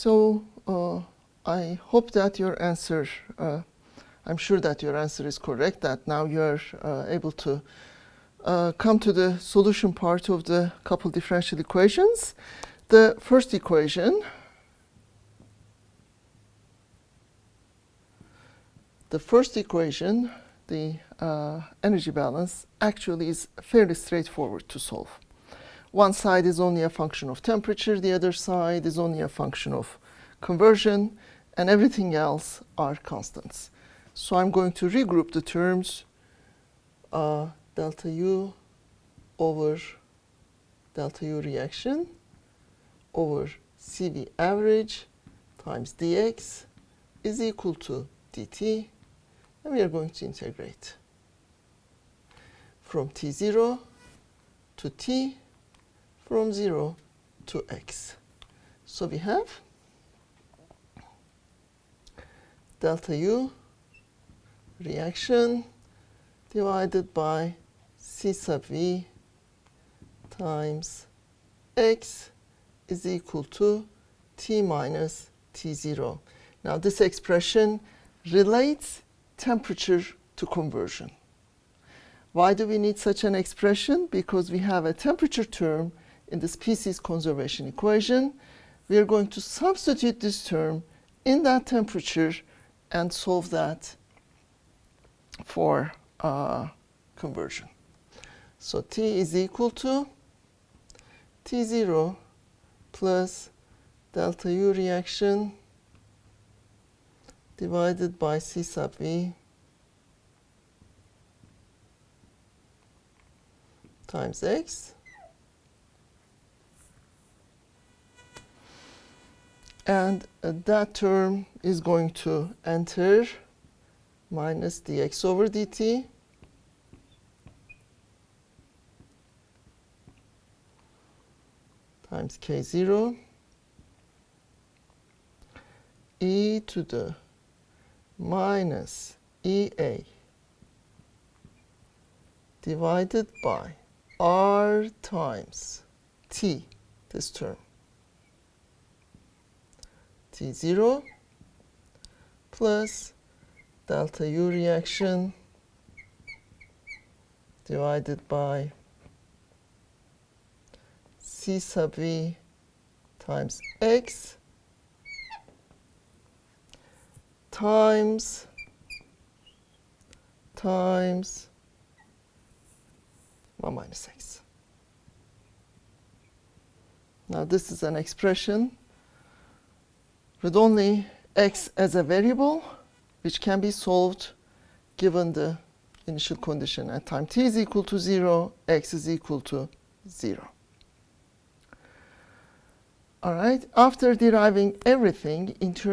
So I hope that your answer, I'm sure that your answer is correct, that now you're able to come to the solution part of the coupled differential equations. The first equation, the energy balance, actually is fairly straightforward to solve. One side is only a function of temperature, the other side is only a function of conversion, and everything else are constants. So I'm going to regroup the terms delta U over delta U reaction over CV average times dx is equal to dt, and we are going to integrate from t0 to t, from 0 to x. So we have delta U reaction divided by C sub V times x is equal to t minus t0. Now this expression relates temperature to conversion. Why do we need such an expression? Because we have a temperature term in the species conservation equation. We are going to substitute this term in that temperature and solve that for conversion. So T is equal to T0 plus delta U reaction divided by C sub V times x, and that term is going to enter minus dx over dt times k0 e to the minus ea divided by r times t, this term, t0 plus delta U reaction divided by C sub V times x times 1 minus x. Now this is an expression with only x as a variable, which can be solved given the initial condition at time t is equal to 0, x is equal to 0. All right, after deriving everything in terms